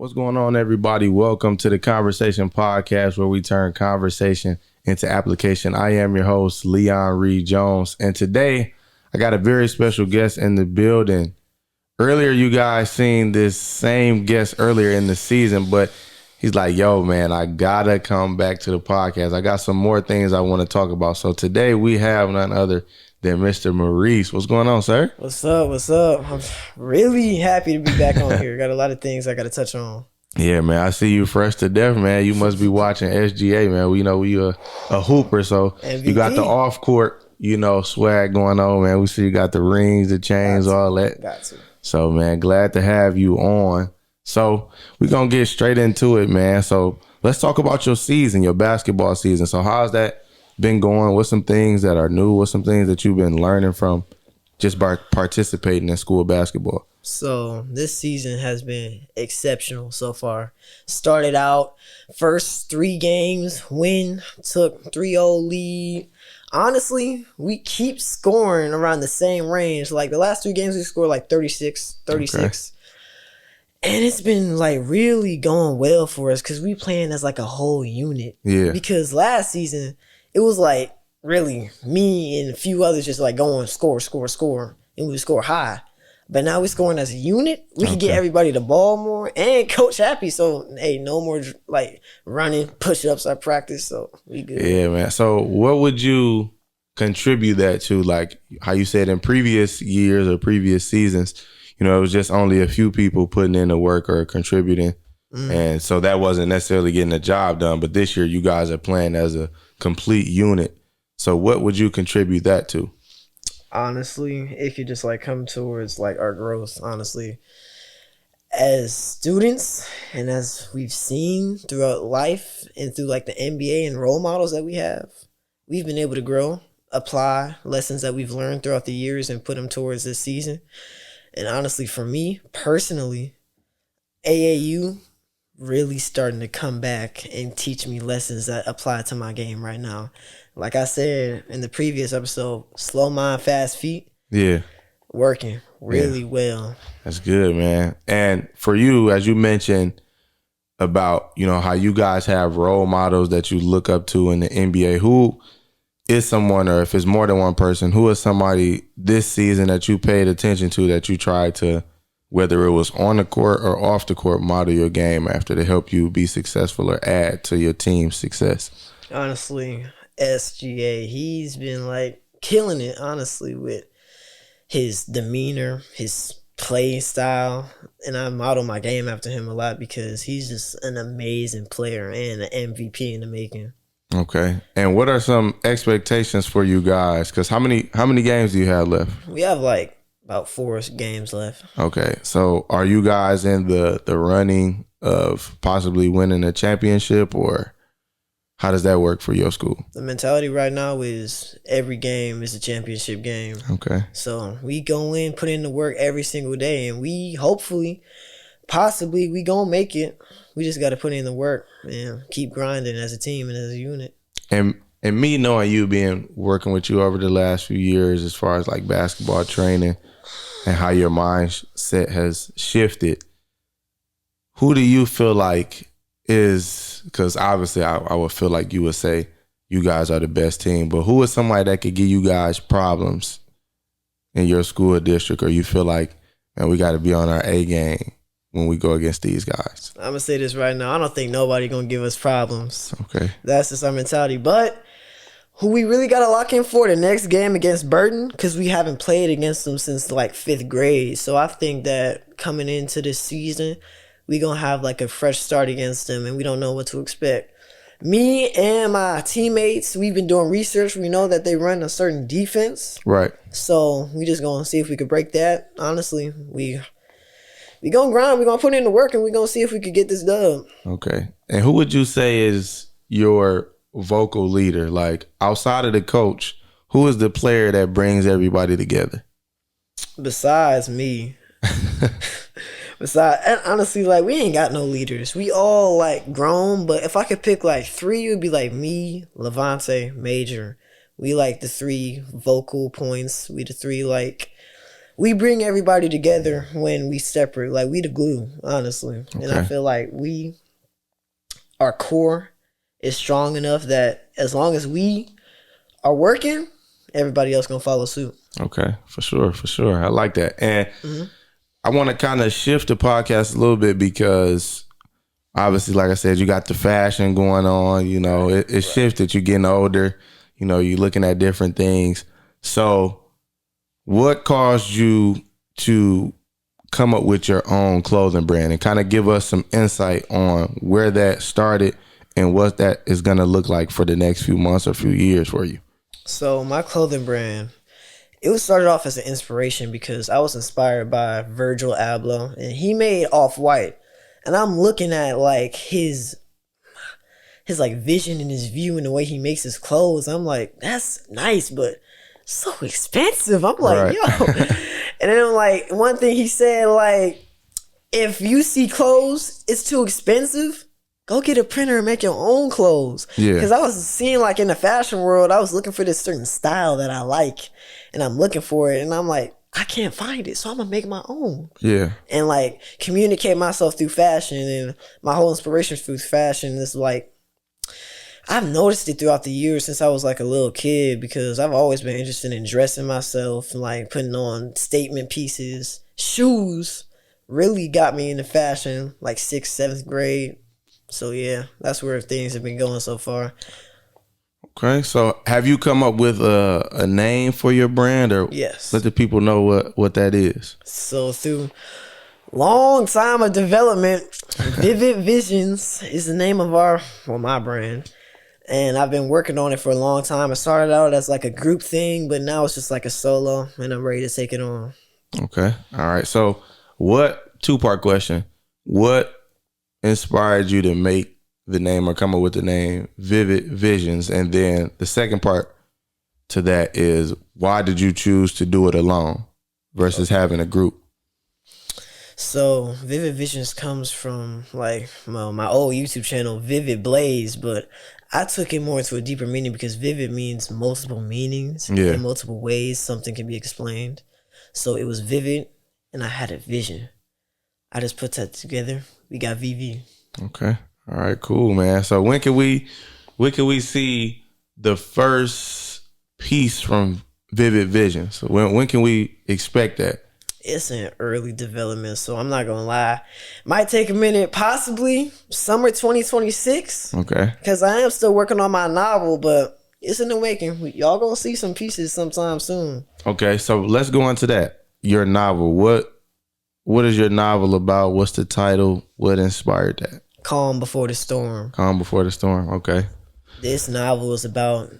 What's going on, everybody? Welcome to the converSAYtion podcast, where we turn conversation into application. I am your host, Leon Reed Jones, and today I got a very special guest in the building. Earlier, you guys seen this same guest earlier in the season, but he's like, yo, man, I gotta come back to the podcast. I got some more things I want to talk about. So today we have none other than Mr. Maurice. What's going on, sir? What's up? I'm really happy to be back on here. Got a lot of things I got to touch on. Yeah, man, I see you fresh to death, man. You must be watching SGA, man. We know we a hooper, so MVP. You got the off-court, swag going on, man. We see you got the rings, the chains, all that. Got to. So, man, glad to have you on. So we're going to get straight into it, man. So let's talk about your season, your basketball season. So how's that been going? What's some things that are new? What's some things that you've been learning from just by participating in school basketball? So this season has been exceptional so far. Started out first 3 games, win, took 3-0 lead. Honestly, we keep scoring around the same range. Like the last 3 games, we scored like 36. Okay. And it's been like really going well for us because we playing as like a whole unit. Yeah. Because last season, it was like really me and a few others just like going score. And we would score high. But now we're scoring as a unit. We can get everybody the ball more and coach happy. So, hey, no more like running, push-ups at practice. So, we good. Yeah, man. So, what would you contribute that to? Like how you said in previous years or previous seasons, it was just only a few people putting in the work or contributing. And so that wasn't necessarily getting the job done. But this year, you guys are playing as a complete unit. So, what would you contribute that to? Honestly, it could just like come towards like our growth, honestly. As students and as we've seen throughout life and through like the NBA and role models that we have, we've been able to grow, apply lessons that we've learned throughout the years and put them towards this season. And honestly, for me personally, AAU really starting to come back and teach me lessons that apply to my game right now. Like I said in the previous episode, slow mind, fast feet. Yeah. Working really well. That's good, man. And for you, as you mentioned about, how you guys have role models that you look up to in the NBA, who is someone, or if it's more than one person, who is somebody this season that you paid attention to that you tried to, whether it was on the court or off the court, model your game after to help you be successful or add to your team's success? Honestly, SGA, he's been like killing it, honestly, with his demeanor, his play style, and I model my game after him a lot because he's just an amazing player and an MVP in the making. Okay. And what are some expectations for you guys? Because how many games do you have left? We have like about 4 games left. Okay. So are you guys in the running of possibly winning a championship, or how does that work for your school? The mentality right now is every game is a championship game. Okay. So we go in, put in the work every single day, and we hopefully, possibly, we gonna make it. We just got to put in the work and keep grinding as a team and as a unit. And me knowing you, working with you over the last few years as far as like basketball training and how your mindset has shifted, who do you feel like is, because obviously I would feel like you would say you guys are the best team, but who is somebody that could give you guys problems in your school or district, or you feel like, man, we got to be on our A game when we go against these guys? I'm going to say this right now. I don't think nobody going to give us problems. Okay. That's just our mentality. But who we really got to lock in for the next game against Burton, because we haven't played against them since like 5th grade. So I think that coming into this season, we going to have like a fresh start against them, and we don't know what to expect. Me and my teammates, we've been doing research. We know that they run a certain defense. Right. So we just going to see if we could break that. Honestly, we going to grind. We're going to put in the work, and we're going to see if we could get this done. Okay. And who would you say is your vocal leader? Like outside of the coach, who is the player that brings everybody together? Besides me. And honestly, like, we ain't got no leaders. We all like grown, but if I could pick like 3, it would be like me, Levante, Major. We like the 3 vocal points. We the 3 like we bring everybody together when we separate. Like, we the glue, honestly. Okay. And I feel like our core is strong enough that as long as we are working, everybody else gonna follow suit. Okay, for sure. I like that. And I want to kind of shift the podcast a little bit because obviously, like I said, you got the fashion going on. You know, it shifted. You're getting older. You know, you're looking at different things. So what caused you to come up with your own clothing brand, and kind of give us some insight on where that started and what that is going to look like for the next few months or few years for you? So my clothing brand, it was started off as an inspiration because I was inspired by Virgil Abloh, and he made Off-White. And I'm looking at like his like vision and his view and the way he makes his clothes. I'm like, that's nice, but so expensive. I'm like, yo. And then like one thing he said, like, if you see clothes, it's too expensive, go get a printer and make your own clothes. Yeah. Because I was seeing like in the fashion world, I was looking for this certain style that I like, and I'm looking for it, and I'm like, I can't find it, so I'm gonna make my own. Yeah. And like communicate myself through fashion, and my whole inspiration through fashion is like, I've noticed it throughout the years since I was like a little kid, because I've always been interested in dressing myself and like putting on statement pieces. Shoes really got me into fashion like 6th, 7th grade. So yeah, that's where things have been going so far. Okay, so have you come up with a name for your brand, or yes, let the people know what that is? So through long time of development, Vivid Visions is the name of my brand. And I've been working on it for a long time. It started out as like a group thing, but now it's just like a solo, and I'm ready to take it on. Okay. All right. So two-part question. What inspired you to make the name or come up with the name Vivid Visions? And then the second part to that is, why did you choose to do it alone versus having a group? So Vivid Visions comes from like my old YouTube channel, Vivid Blaze, but I took it more into a deeper meaning because vivid means multiple meanings in multiple ways something can be explained. So it was vivid, and I had a vision. I just put that together. We got VV. Okay. All right, cool, man. So when can we see the first piece from Vivid Vision? So when can we expect that? It's in early development, so I'm not gonna lie. Might take a minute, possibly summer 2026. Okay. Because I am still working on my novel, but it's in the making. Y'all gonna see some pieces sometime soon. Okay, so let's go into that. Your novel. What is your novel about? What's the title? What inspired that? Calm Before the Storm. Calm Before the Storm. Okay. This novel is about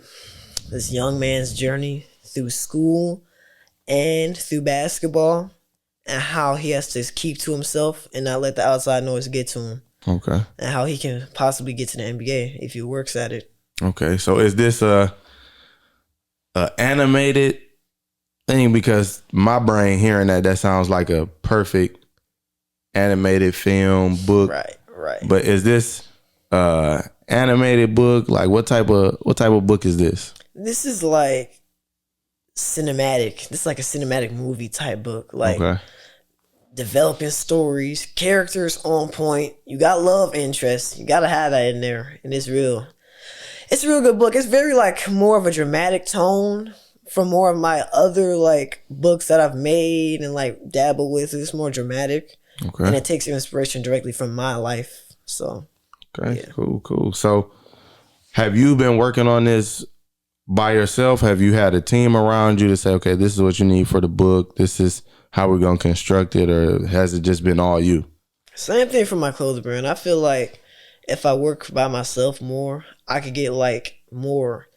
this young man's journey through school and through basketball, and how he has to keep to himself and not let the outside noise get to him. Okay. And how he can possibly get to the NBA if he works at it. Okay, so is this a animated thing? Because my brain hearing that sounds like a perfect animated film book. Right. But is this animated book? Like what type of book is this? This is like cinematic. This is like a cinematic movie type book. Like developing stories, characters on point. You got love interest. You gotta have that in there, and it's real. It's a real good book. It's very like more of a dramatic tone from more of my other like books that I've made and like dabble with. It's more dramatic, and it takes inspiration directly from my life. So, cool. So, have you been working on this by yourself? Have you had a team around you to say, okay, this is what you need for the book, this is how we're going to construct it, or has it just been all you? Same thing for my clothing brand. I feel like if I work by myself more, I could get like more,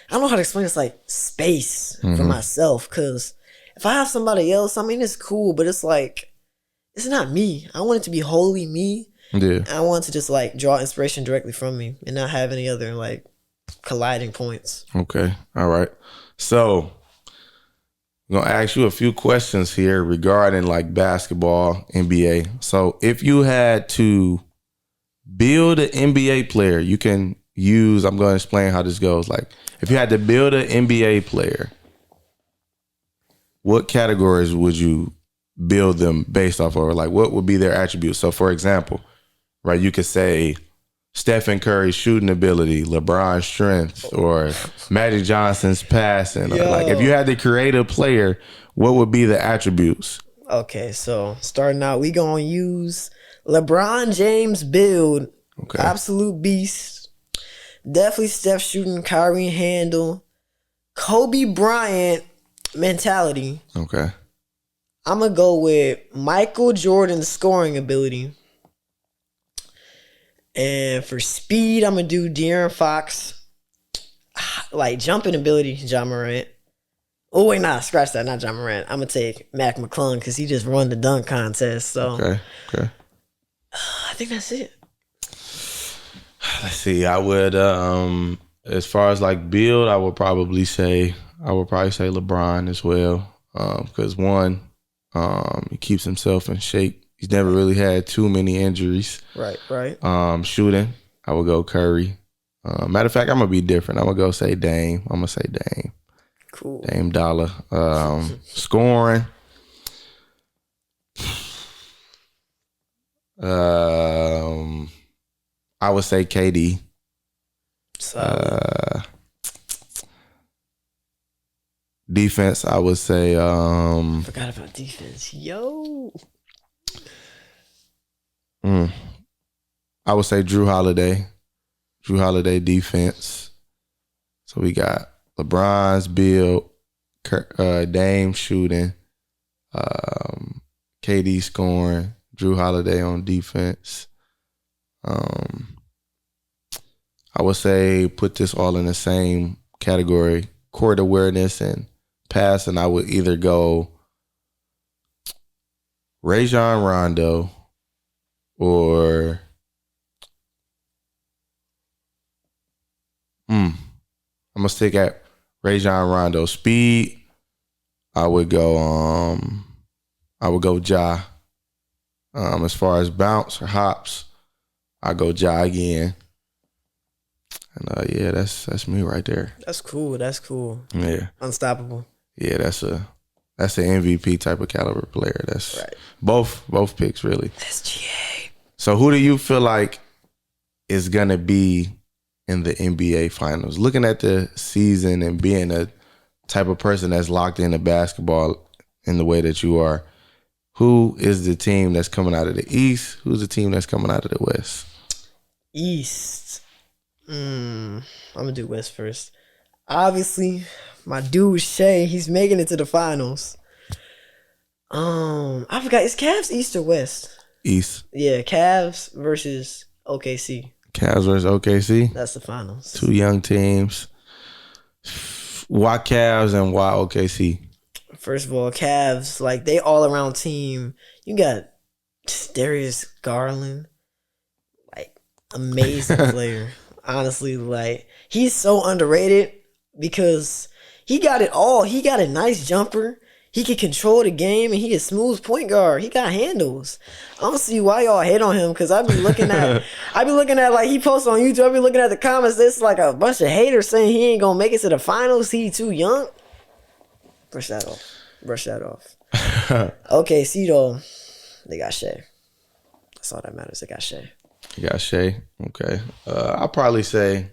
I don't know how to explain this, like space for myself. Because if I have somebody else, I mean, it's cool, but it's like, it's not me. I want it to be wholly me. Yeah. I want to just like draw inspiration directly from me and not have any other like colliding points. Okay. All right. So I'm going to ask you a few questions here regarding like basketball, NBA. So if you had to build an NBA player, you can use, I'm going to explain how this goes. Like if you had to build an NBA player, what categories would you build them based off of? Like, what would be their attributes? So, for example, right, you could say Stephen Curry's shooting ability, LeBron's strength, or Magic Johnson's passing. Or like, if you had to create a player, what would be the attributes? Okay, so starting out, we gonna use LeBron James build. Okay. Absolute beast. Definitely Steph shooting, Kyrie handle, Kobe Bryant mentality. Okay. I'm gonna go with Michael Jordan's scoring ability. And for speed, I'm gonna do De'Aaron Fox. Like jumping ability, Ja Morant. Oh wait, nah, scratch that, not Ja Morant. I'm gonna take Mac McClung because he just won the dunk contest. So okay. I think that's it. Let's see. I would, as far as like build, I would probably say LeBron as well, because one, he keeps himself in shape. He's never really had too many injuries. Right. Shooting, I would go Curry. Matter of fact, I'm gonna be different. I'm gonna go say Dame. I'm gonna say Dame. Cool. Dame Dollar. Scoring. I would say KD. Defense, I would say. Forgot about defense. Yo. I would say Drew Holiday. Drew Holiday defense. So we got LeBron's build, Dame shooting, KD scoring, Drew Holiday on defense. I would say put this all in the same category, court awareness and passing. I would either go Rajon Rondo or I'm gonna stick at Rajon Rondo. Speed, I would go Ja. As far as bounce or hops, I go Ja again. And yeah, that's me right there. That's cool. Yeah. Unstoppable. Yeah, that's an MVP type of caliber player. That's right. Both picks really. SGA. So who do you feel like is gonna be in the NBA finals? Looking at the season and being a type of person that's locked into basketball in the way that you are, who is the team that's coming out of the East? Who's the team that's coming out of the West? East. I'm gonna do West first. Obviously, my dude Shea, he's making it to the finals. I forgot, is Cavs East or West? East. Yeah, Cavs versus OKC. Cavs versus OKC. That's the finals. Two young teams. Why Cavs and why OKC? First of all, Cavs, like, they all around team. You got Darius Garland, like, amazing player. Honestly, like, he's so underrated because he got it all. He got a nice jumper. He can control the game, and he is smooth point guard. He got handles. I don't see why y'all hate on him, because I be looking at like, he posts on YouTube. I be looking at the comments. There's like a bunch of haters saying he ain't gonna make it to the finals. He too young. Brush that off. Okay, see though, they got Shea. That's all that matters. They got Shea. You got Shea. Okay. I'll probably say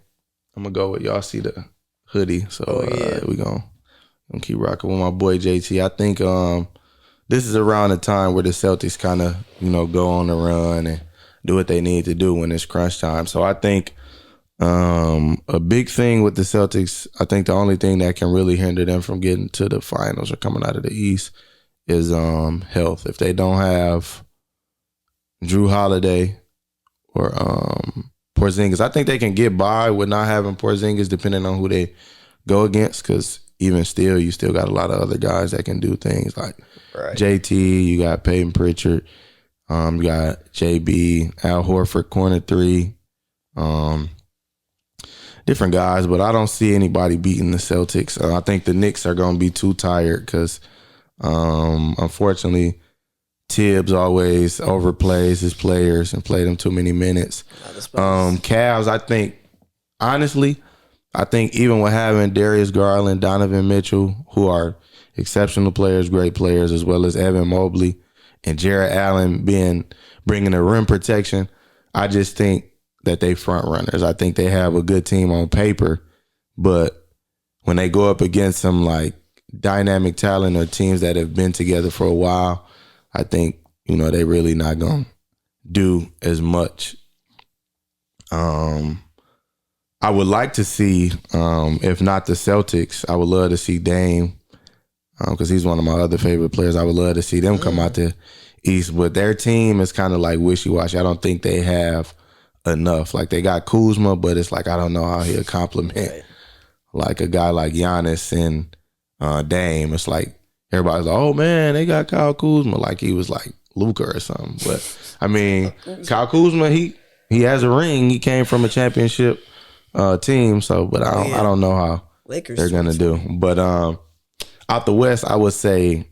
I'm gonna go with, y'all see the hoodie. So we gonna keep rocking with my boy JT. I think this is around the time where the Celtics kind of, go on the run and do what they need to do when it's crunch time. So I think a big thing with the Celtics, I think the only thing that can really hinder them from getting to the finals or coming out of the East is health. If they don't have Drew Holiday or Porzingis, I think they can get by with not having Porzingis depending on who they go against, because even still, you still got a lot of other guys that can do things like JT, you got Peyton Pritchard, you got JB, Al Horford, corner three, different guys, but I don't see anybody beating the Celtics. I think the Knicks are going to be too tired because, unfortunately, Tibbs always overplays his players and play them too many minutes. Cavs, I think even with having Darius Garland, Donovan Mitchell, who are exceptional players, great players, as well as Evan Mobley and Jarrett Allen bringing the rim protection. I just think that they front runners. I think they have a good team on paper, but when they go up against some like dynamic talent or teams that have been together for a while, I think, they really not gonna do as much. I would like to see, if not the Celtics, I would love to see Dame, because he's one of my other favorite players. I would love to see them come out the East, but their team is kind of like wishy-washy. I don't think they have enough. Like, they got Kuzma, but it's like I don't know how he'll complement like a guy like Giannis and Dame. It's like everybody's like, oh man, they got Kyle Kuzma, like he was like Luka or something. But I mean, Kyle Kuzma, he has a ring. He came from a championship team. So, but I don't know how Lakers they're gonna do. But out the West, I would say,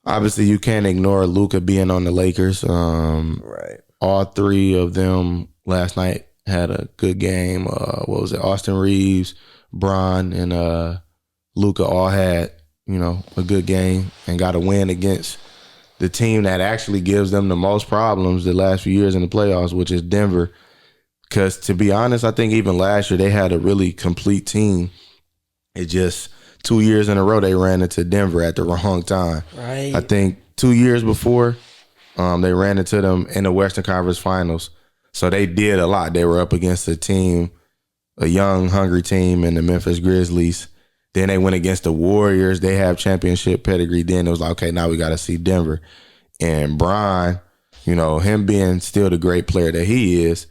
obviously, you can't ignore Luka being on the Lakers. Right. All three of them last night had a good game. What was it? Austin Reeves, Bron, and Luka all had, a good game and got a win against the team that actually gives them the most problems the last few years in the playoffs, which is Denver. Because to be honest, I think even last year they had a really complete team. It just 2 years in a row they ran into Denver at the wrong time. Right. I think 2 years before they ran into them in the Western Conference Finals. So they did a lot. They were up against a young, hungry team in the Memphis Grizzlies. Then they went against the Warriors. They have championship pedigree. Then it was like, okay, now we got to see Denver. And Bron, him being still the great player that he is,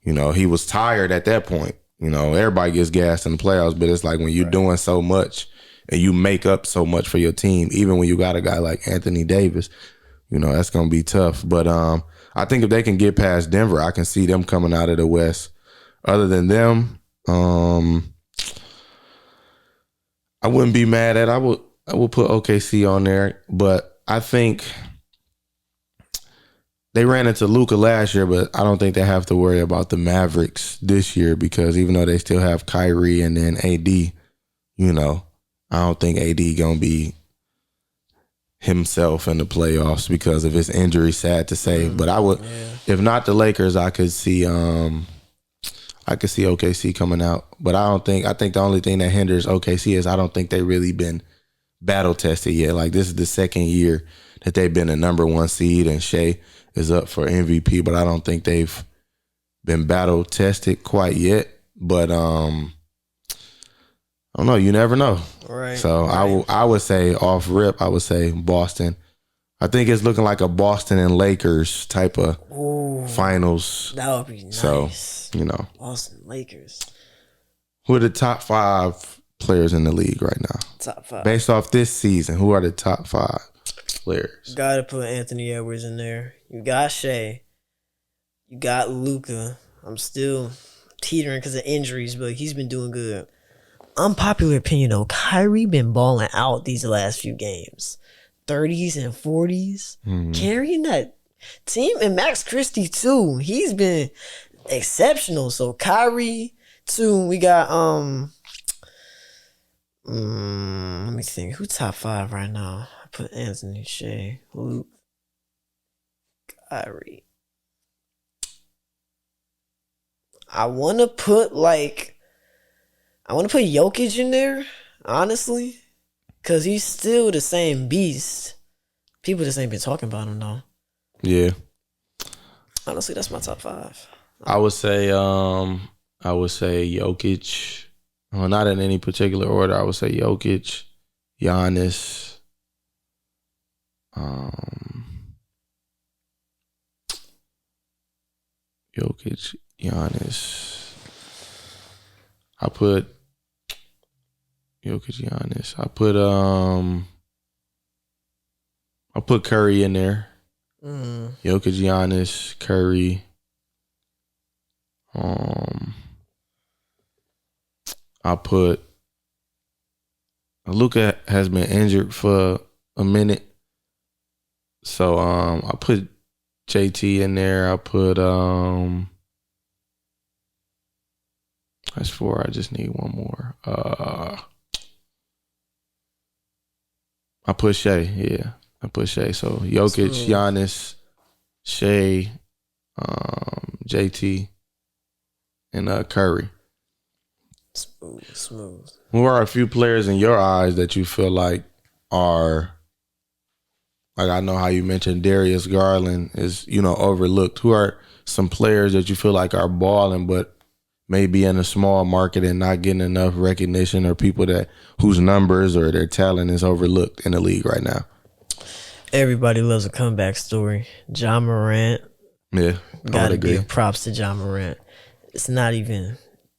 he was tired at that point. Everybody gets gassed in the playoffs, but it's like when you're doing so much and you make up so much for your team, even when you got a guy like Anthony Davis, that's going to be tough. But I think if they can get past Denver, I can see them coming out of the West. Other than them, I wouldn't be mad at. I would put OKC on there, but I think they ran into Luka last year, but I don't think they have to worry about the Mavericks this year, because even though they still have Kyrie and then AD, I don't think AD gonna be himself in the playoffs because of his injury. Sad to say, but I would, if not the Lakers, I could see OKC coming out. But I think the only thing that hinders OKC is I don't think they've really been battle tested yet. Like, this is the second year that they've been a number one seed and Shea is up for MVP, but I don't think they've been battle tested quite yet. But I don't know. You never know. Right. So I would say off rip, I would say Boston. I think it's looking like a Boston and Lakers type of finals. That would be nice. So, Boston Lakers. Who are the top 5 players in the league right now? Top 5. Based off this season, who are the top 5 players? Gotta put Anthony Edwards in there. You got Shea. You got Luka. I'm still teetering because of injuries, but he's been doing good. Unpopular opinion though, Kyrie been balling out these last few games. 30s and 40s. Carrying that team, and Max Christie too. He's been exceptional. So Kyrie too. We got let me think. Who top 5 right now? I put Anthony, Shea, Luke, Kyrie. I wanna put Jokic in there, honestly. Cause he's still the same beast. People just ain't been talking about him though. Yeah. Honestly, that's my top 5. I would say Jokic. Well, not in any particular order. I would say Jokic, Giannis, Jokic, Giannis. I put Jokic, Giannis. I put Curry in there. Jokic, Giannis, Curry. I put Luka has been injured for a minute, so I put JT in there. I put that's 4. I just need one more. I put Shea. Yeah, I put Shea. So Jokic, Smooth. Giannis, Shea, JT, and Curry. Smooth. Who are a few players in your eyes that you feel like are, like, I know how you mentioned Darius Garland is, overlooked. Who are some players that you feel like are balling but maybe in a small market and not getting enough recognition, or people whose numbers or their talent is overlooked in the league right now? Everybody loves a comeback story. Ja Morant. Yeah, I Gotta would agree. give props to Ja Morant. It's not even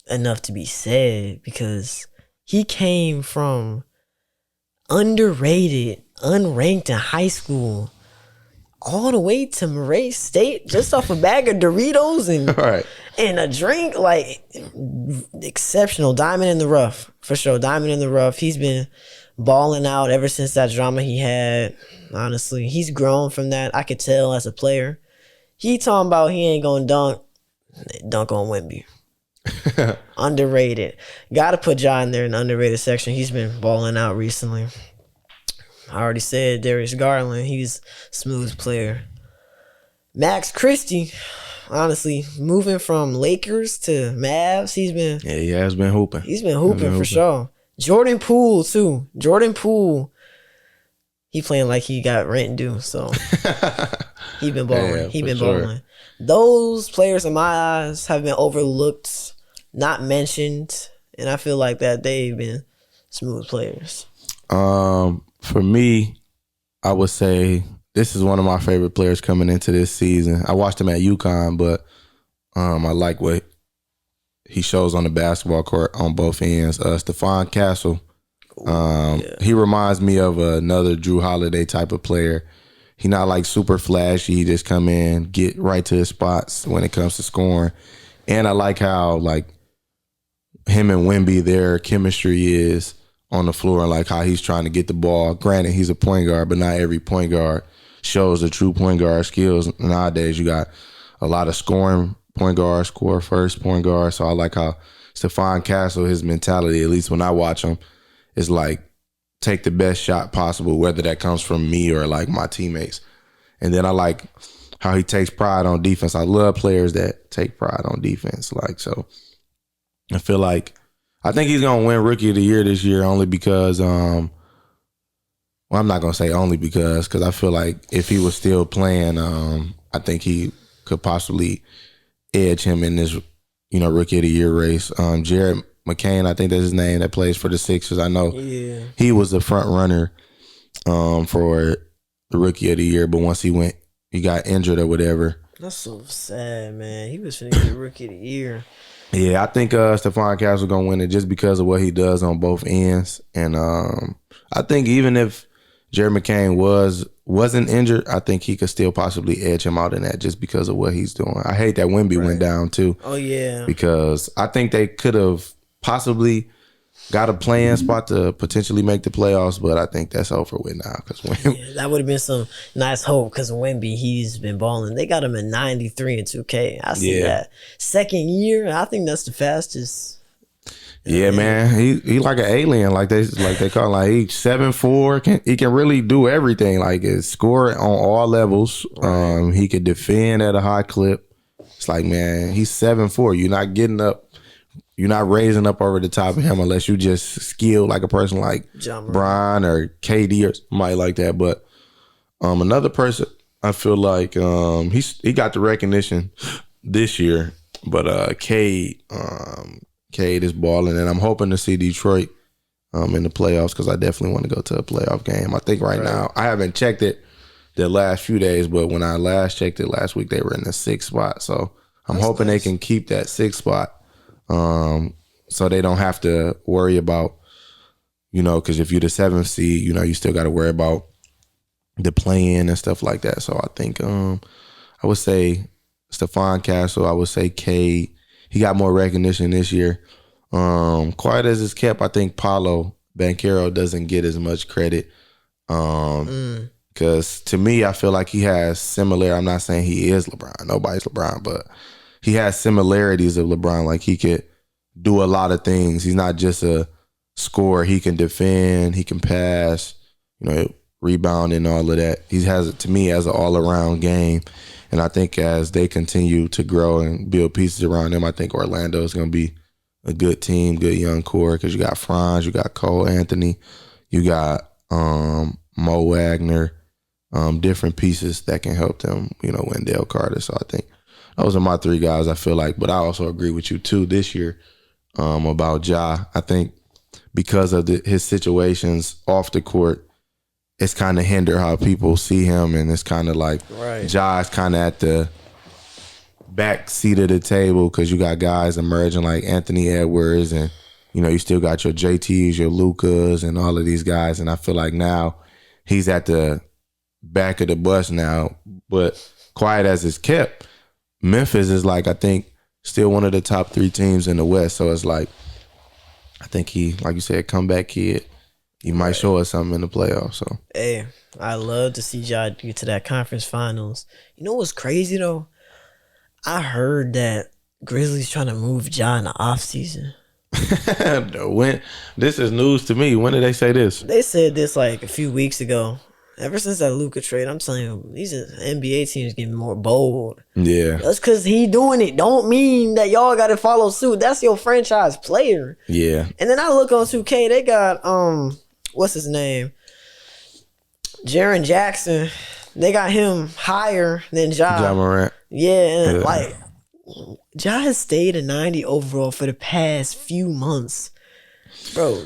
enough to be said because he came from underrated, unranked in high school, all the way to Maurice State just off a bag of Doritos and Right. and a drink. Like, exceptional. Diamond in the rough, for sure. Diamond in the rough. He's been balling out ever since that drama he had. Honestly, he's grown from that. I could tell as a player. He talking about he ain't gonna dunk on Wemby. Underrated. Gotta put Ja in there in the underrated section. He's been balling out recently. I already said Darius Garland. He's a smooth player. Max Christie, honestly, moving from Lakers to Mavs, Yeah, he has been hooping. He's been hooping for sure. Jordan Poole too. Jordan Poole, he playing like he got rent due, so he been balling. Yeah, he been sure. balling. Those players in my eyes have been overlooked, not mentioned, and I feel like that they've been smooth players. For me, I would say this is one of my favorite players coming into this season. I watched him at UConn, but I like what he shows on the basketball court on both ends. Stephon Castle. He reminds me of another Drew Holiday type of player. He not like super flashy. He just come in, get right to his spots when it comes to scoring. And I like how, like, him and Wemby, their chemistry is on the floor, and like how he's trying to get the ball. Granted, he's a point guard, but not every point guard shows the true point guard skills. Nowadays, you got a lot of scoring point guards, score first point guard. So I like how Stephon Castle, his mentality, at least when I watch him, is like, take the best shot possible, whether that comes from me or like my teammates. And then I like how he takes pride on defense. I love players that take pride on defense. Like, so I feel like, I think he's going to win Rookie of the Year this year only because, well, I'm not going to say only because I feel like if he was still playing, I think he could possibly edge him in this, Rookie of the Year race. Jared McCain, I think that's his name, that plays for the Sixers. I know he was the front runner for the Rookie of the Year, but once he got injured or whatever. That's so sad, man. He was finna get Rookie of the Year. Yeah, I think Stephon Castle gonna win it just because of what he does on both ends, and I think even if Jared McCain wasn't injured, I think he could still possibly edge him out in that just because of what he's doing. I hate that Wemby went down too. Oh yeah, because I think they could have possibly got a play-in spot to potentially make the playoffs, but I think that's over with now. That would have been some nice hope because Wemby, he's been balling. They got him at 93 in 2K. I see that. Second year, I think that's the fastest. Yeah, man. He like an alien, like they call him. Like, he's 7'4". He can really do everything. Like, score on all levels. Right. He can defend at a high clip. It's like, man, he's 7'4". You're not getting up. You're not raising up over the top of him unless you just skilled like a person like Brian or KD or somebody like that. But another person, I feel like he got the recognition this year. But Cade is balling, and I'm hoping to see Detroit in the playoffs because I definitely want to go to a playoff game. I think right now, I haven't checked it the last few days, but when I last checked it last week, they were in the 6th spot. So I'm hoping they can keep that 6th spot. So they don't have to worry about, because if you're the 7th seed, you still got to worry about the play-in and stuff like that. So I think I would say Stephon Castle. I would say Cade. He got more recognition this year. Quiet as it's kept, I think Paolo Banchero doesn't get as much credit. Because to me, I feel like he has similar. I'm not saying he is LeBron. Nobody's LeBron, but he has similarities of LeBron. Like, he could do a lot of things. He's not just a scorer. He can defend. He can pass. rebounding, all of that. He has, to me, as an all-around game. And I think as they continue to grow and build pieces around them, I think Orlando is going to be a good team, good young core, because you got Franz, you got Cole Anthony, you got Mo Wagner, different pieces that can help them, win Dale Carter. So I think those are my three guys, I feel like. But I also agree with you, too, this year about Ja. I think because of his situations off the court, it's kind of hinder how people see him, and it's kind of like Ja is kind of at the back seat of the table because you got guys emerging like Anthony Edwards, and you still got your JTs, your Lucas, and all of these guys. And I feel like now he's at the back of the bus now. But quiet as it's kept, Memphis is like, I think, still one of the top 3 teams in the West. So it's like, I think he, like you said, comeback kid. He might show us something in the playoffs. So hey, I love to see Ja get to that conference finals. You know what's crazy though? I heard that Grizzlies trying to move Ja in the offseason. When this is news to me. When did they say this? They said this like a few weeks ago. Ever since that Luka trade, I'm telling you, these NBA teams getting more bold. Yeah. That's because he doing it. Don't mean that y'all got to follow suit. That's your franchise player. Yeah. And then I look on 2K, they got, what's his name? Jaren Jackson. They got him higher than Ja. Ja Morant. Yeah, and like, Ja has stayed a 90 overall for the past few months. Bro,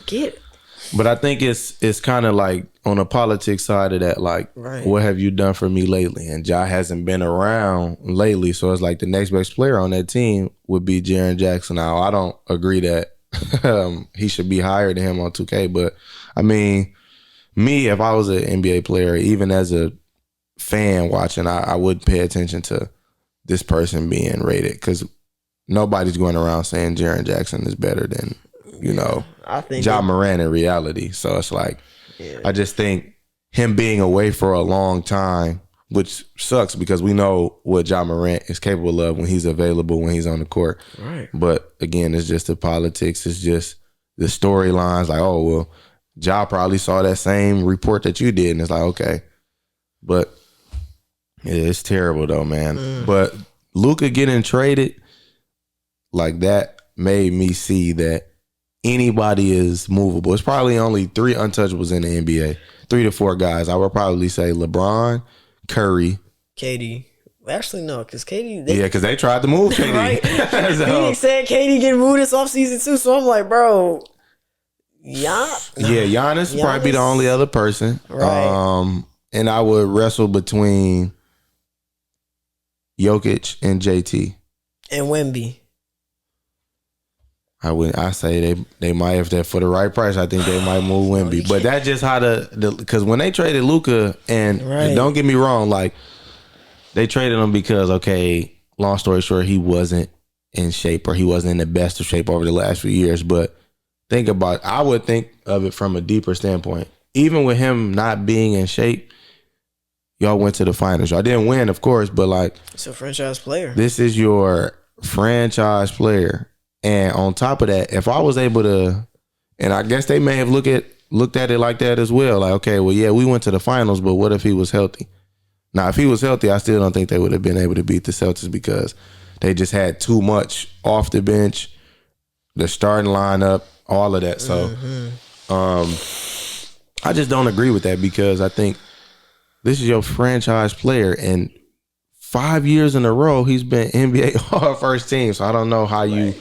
But I think it's kind of like on the politics side of that, like, what have you done for me lately? And Ja hasn't been around lately, so it's like the next best player on that team would be Jaren Jackson. Now, I don't agree that he should be higher than him on 2K, but I mean, me, if I was an NBA player, even as a fan watching, I would pay attention to this person being rated, because nobody's going around saying Jaren Jackson is better than I think Ja Morant in reality. So it's like, I just think him being away for a long time, which sucks because we know what Ja Morant is capable of when he's available, when he's on the court. Right. But again, it's just the politics. It's just the storylines. Like, oh, well, Ja probably saw that same report that you did. And it's like, okay. But it's terrible though, man. But Luka getting traded, like, that made me see that anybody is movable. It's probably only 3 untouchables in the NBA. 3 to 4 guys. I would probably say LeBron, Curry, KD. Actually, no, because KD. Because they tried to move KD. Right? So, Phoenix said KD getting moved this offseason too. So I'm like, bro, Giannis probably be the only other person. Right. And I would wrestle between Jokic and JT. And Wemby. I say they might, if they're for the right price, I think they might move Wemby. But that's just how because when they traded Luka, and don't get me wrong, like, they traded him because, okay, long story short, he wasn't in shape, or he wasn't in the best of shape over the last few years. But I would think of it from a deeper standpoint. Even with him not being in shape, y'all went to the finals. Y'all didn't win, of course, but like, it's a franchise player. This is your franchise player. And on top of that, if I was able to, and I guess they may have looked at it like that as well. Like, okay, well, yeah, we went to the finals, but what if he was healthy? Now, if he was healthy, I still don't think they would have been able to beat the Celtics, because they just had too much off the bench, the starting lineup, all of that. So I just don't agree with that, because I think this is your franchise player, and 5 years in a row he's been NBA All-First Team. So I don't know how you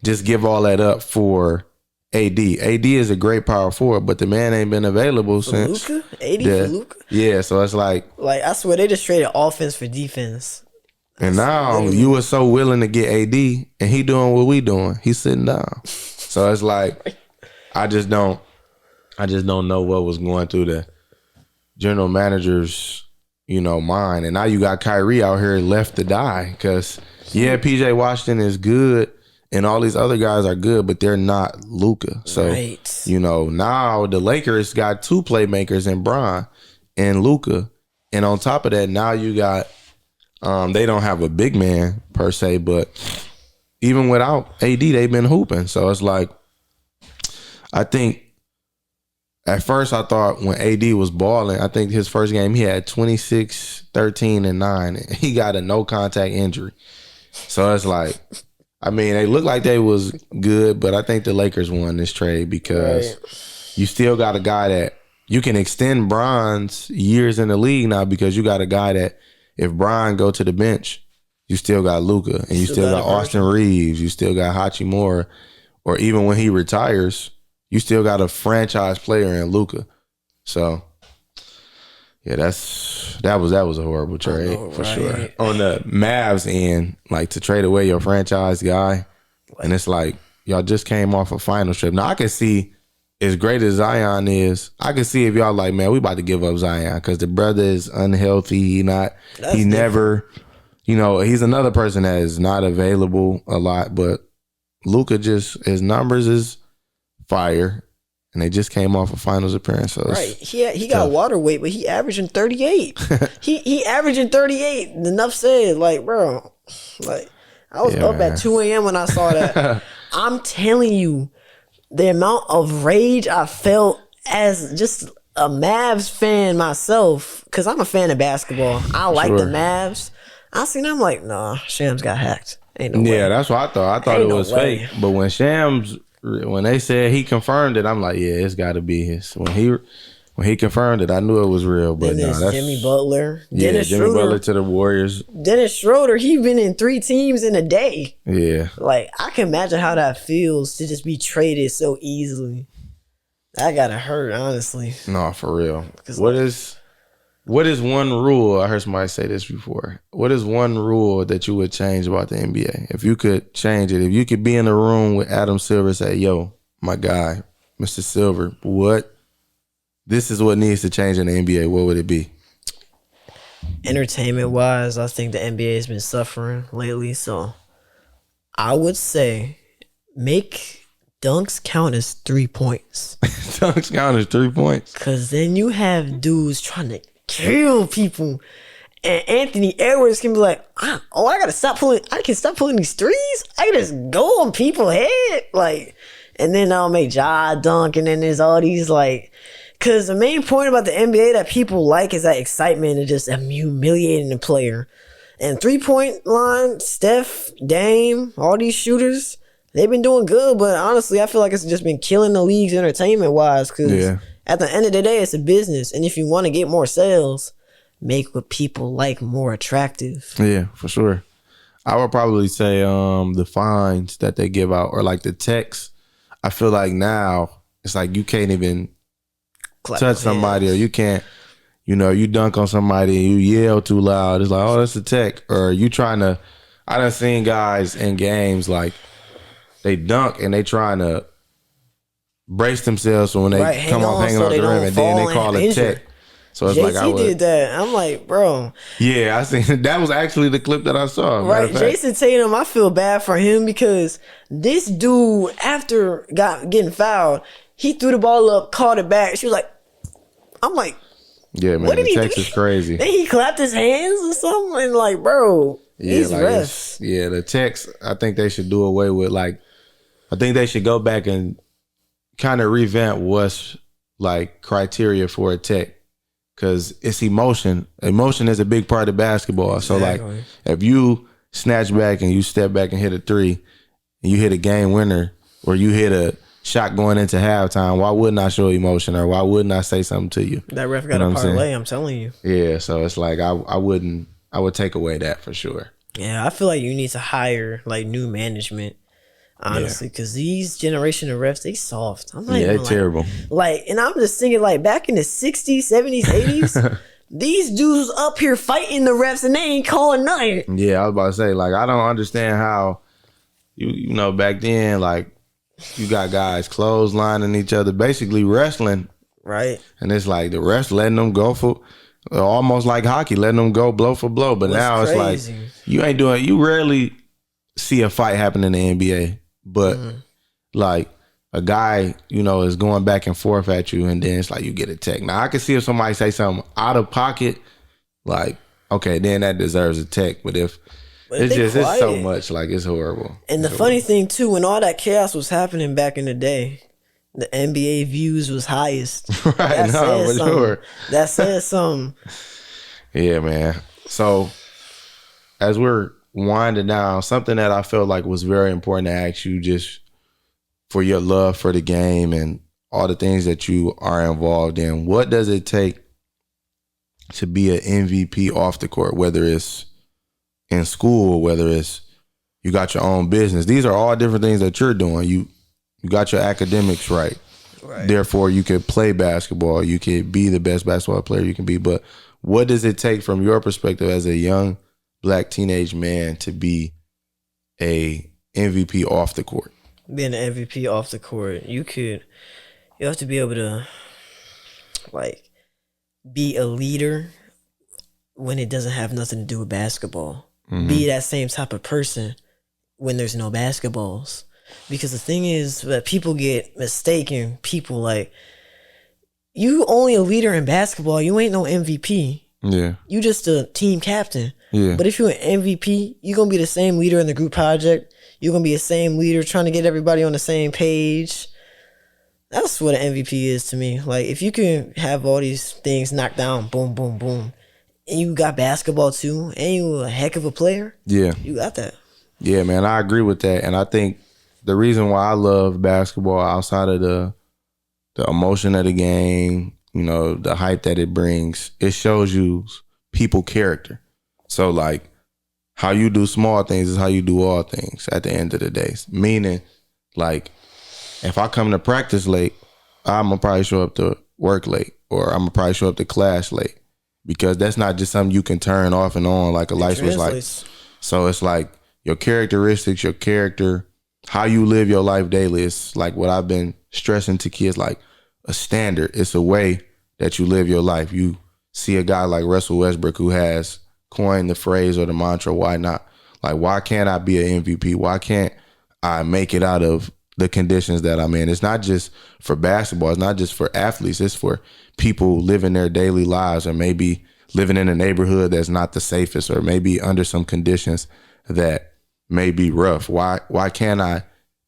just give all that up for AD. AD is a great power forward, but the man ain't been available for since. Luka? AD for Luka? Yeah, so it's like, I swear they just traded offense for defense. And now you were so willing to get AD, and he doing what we doing. He's sitting down. So it's like, I just don't know what was going through the general manager's, mind. And now you got Kyrie out here left to die, because PJ Washington is good and all these other guys are good, but they're not Luka. So now the Lakers got 2 playmakers in Bron and Luka, and on top of that, now you got they don't have a big man per se, but even without AD, they've been hooping. So it's like, I think at first I thought when AD was balling, I think his first game he had 26, 13, and 9. He got a no contact injury. So it's like, I mean, they looked like they was good, but I think the Lakers won this trade because you still got a guy that you can extend Bron's years in the league now because you got a guy that if Bron go to the bench, you still got Luka and you still got Austin Reeves, you still got Hachimura, or even when he retires, you still got a franchise player in Luka. So yeah, that was a horrible trade for sure. On the Mavs end, like to trade away your franchise guy, and it's like y'all just came off a final trip. Now I can see, as great as Zion is, I can see if y'all like, man, we about to give up Zion because the brother is unhealthy. He never, he's another person that is not available a lot. But Luka just, his numbers is fire. And they just came off a finals appearance. So right. He got water weight, but he averaging 38. he averaging 38. Enough said, like, bro, like I was up at 2 a.m. when I saw that. I'm telling you, the amount of rage I felt as just a Mavs fan myself, because I'm a fan of basketball. I like the Mavs. I seen them like, nah, Shams got hacked. Ain't no way. Yeah, that's what I thought. I thought it was fake. But when they said he confirmed it, I'm like, yeah, it's got to be his. When he confirmed it, I knew it was real. But no, that's Jimmy Butler. Jimmy Butler to the Warriors. Dennis Schroeder, he been in 3 teams in a day. Yeah, like I can imagine how that feels to just be traded so easily. That gotta hurt, honestly. No, for real. What is one rule? I heard somebody say this before. What is one rule that you would change about the NBA? If you could change it, if you could be in a room with Adam Silver and say, yo, my guy, Mr. Silver, this is what needs to change in the NBA, what would it be? Entertainment-wise, I think the NBA has been suffering lately. So I would say make dunks count as 3 points. Dunks count as 3 points? Because then you have dudes trying to kill people, and Anthony Edwards can be like, I can stop pulling these threes. I can just go on people's head, like, and then I'll make Ja dunk, and then there's all these like, because the main point about the NBA that people like is that excitement of just humiliating the player. And 3-point line, Steph, Dame, all these shooters, they've been doing good, but honestly, I feel like it's just been killing the leagues entertainment wise because at the end of the day, it's a business. And if you want to get more sales, make what people like more attractive. Yeah, for sure. I would probably say the fines that they give out or like the text. I feel like now it's like you can't even touch somebody or you can't, you dunk on somebody and you yell too loud. It's like, oh, that's a tech. Or you trying to, I done seen guys in games like they dunk and they trying to brace themselves so when they come off hanging off the rim and then they call it tech. So it's like JT did that. I'm like, bro. Yeah, I seen that was actually the clip that I saw. Right, Jason Tatum, I feel bad for him because this dude, after getting fouled, he threw the ball up, caught it back. She was like, I'm like, yeah, man, the text is crazy. Then he clapped his hands or something, and like, bro, these refs. Yeah, the text, I think they should do away with, like, I think they should go back and kind of revamp what's like criteria for a tech, because it's emotion. Emotion is a big part of basketball. So like if you snatch back and you step back and hit a 3 and you hit a game winner or you hit a shot going into halftime, why wouldn't I show emotion or why wouldn't I say something to you? That ref got a parlay, I'm telling you. Yeah, so it's like I would take away that for sure. Yeah, I feel like you need to hire like new management. Honestly, because these generation of refs, they soft. I'm like, they're terrible. Like, and I'm just thinking, like, back in the 60s, 70s, 80s, these dudes up here fighting the refs and they ain't calling nothing. Yeah, I was about to say, like, I don't understand how, you know, back then, like, you got guys clotheslining each other, basically wrestling. Right. And it's like the refs letting them go for, almost like hockey, letting them go blow for blow. But now it's like, you rarely see a fight happen in the NBA. But like a guy, you know, is going back and forth at you, and then it's like you get a tech. Now I can see if somebody say something out of pocket, like, okay, then that deserves a tech. But if it's so much, like, it's horrible. And the funny thing too, when all that chaos was happening back in the day, the NBA views was highest. Right, That no, said for something. sure. That said something. Yeah, man. So as we're winding down, something that I felt like was very important to ask you, just for your love for the game and all the things that you are involved in, what does it take to be an MVP off the court, whether it's in school, whether it's you got your own business? These are all different things that you're doing. You got your academics right. Therefore, you could play basketball. You could be the best basketball player you can be. But what does it take from your perspective as a young black teenage man to be a MVP off the court? Being an MVP off the court, you have to be able to like be a leader when it doesn't have nothing to do with basketball. Mm-hmm. Be that same type of person when there's no basketballs. Because the thing is that people get mistaken. People like, you only a leader in basketball. You ain't no MVP. Yeah. You just a team captain. Yeah. But if you're an MVP, you're going to be the same leader in the group project. You're going to be the same leader trying to get everybody on the same page. That's what an MVP is to me. Like, if you can have all these things knocked down, boom, boom, boom, and you got basketball too, and you a heck of a player, yeah, you got that. Yeah, man, I agree with that. And I think the reason why I love basketball outside of the emotion of the game, you know, the hype that it brings, it shows you people character. So, like, how you do small things is how you do all things at the end of the day. Meaning, like, if I come to practice late, I'm going to probably show up to work late, or I'm going to probably show up to class late, because that's not just something you can turn off and on like a light switch. Like, so it's like your characteristics, your character, how you live your life daily. It's like what I've been stressing to kids, like a standard. It's a way that you live your life. You see a guy like Russell Westbrook who has coined the phrase or the mantra, why not? Like, why can't I be an MVP? Why can't I make it out of the conditions that I'm in? It's not just for basketball. It's not just for athletes. It's for people living their daily lives, or maybe living in a neighborhood that's not the safest, or maybe under some conditions that may be rough. Why can't I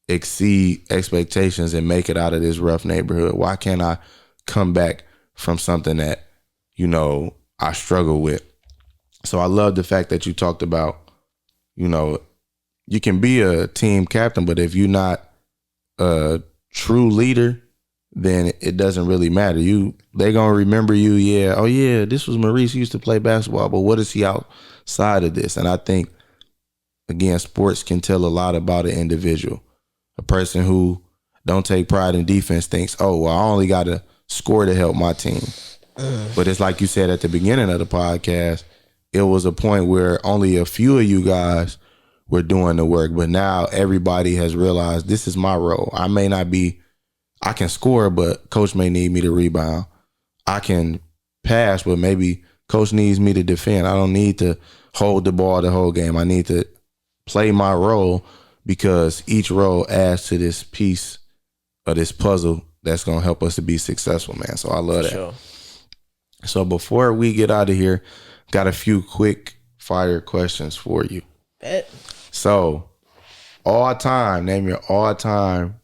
exceed expectations and make it out of this rough neighborhood? Why can't I come back from something that, you know, I struggle with? So I love the fact that you talked about, you know, you can be a team captain, but if you're not a true leader, then it doesn't really matter. They're going to remember you. Yeah. Oh yeah, this was Maurice. He used to play basketball, but what is he outside of this? And I think, again, sports can tell a lot about an individual. A person who don't take pride in defense thinks, oh, well, I only got to score to help my team. But it's like you said at the beginning of the podcast, it was a point where only a few of you guys were doing the work. But now everybody has realized this is my role. I can score, but coach may need me to rebound. I can pass, but maybe coach needs me to defend. I don't need to hold the ball the whole game. I need to play my role, because each role adds to this piece of this puzzle that's going to help us to be successful, man. So I love that. Sure. So before we get out of here, got a few quick fire questions for you. Bet. So, all time, name your all time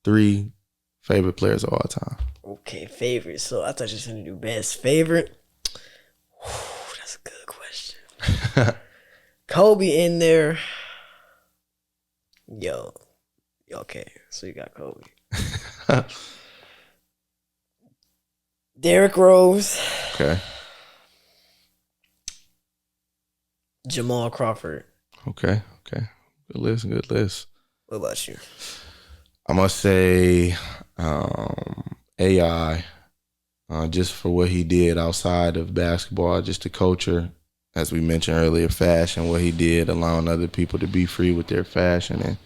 3 favorite players of all time. Okay, favorite. So I thought you were going to do best favorite. That's a good question. Kobe in there. Yo. Okay, so you got Kobe. Derrick Rose. Okay. Jamal Crawford. Okay. Good list. What about you? I'm going to say AI, just for what he did outside of basketball, just the culture, as we mentioned earlier, fashion, what he did, allowing other people to be free with their fashion and,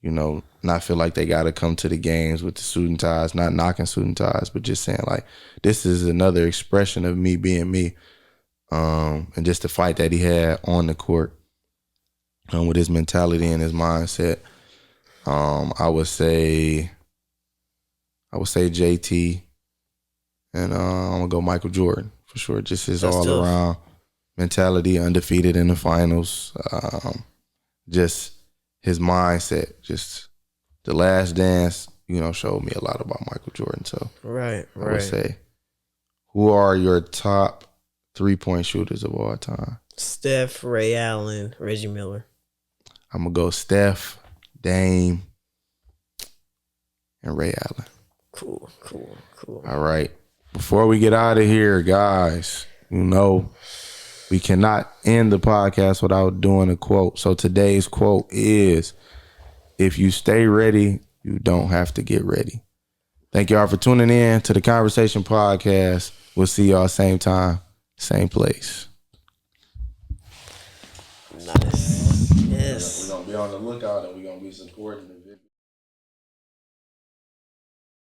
you know, not feel like they got to come to the games with the suit and ties, not knocking suit and ties, but just saying, like, this is another expression of me being me. And just the fight that he had on the court, with his mentality and his mindset. I would say JT, and I'm gonna go Michael Jordan for sure. Just his all around mentality, undefeated in the finals. Just his mindset, just the Last Dance. showed me a lot about Michael Jordan. So Right. I would say, who are your top 3-point shooters of all time? Steph, Ray Allen, Reggie Miller. I'm going to go Steph, Dame, and Ray Allen. Cool. All right. Before we get out of here, guys, we cannot end the podcast without doing a quote. So today's quote is, if you stay ready, you don't have to get ready. Thank y'all for tuning in to the converSAYtion podcast. We'll see y'all same time, same place. Nice. Yes. We're going to be on the lookout and we're going to be supporting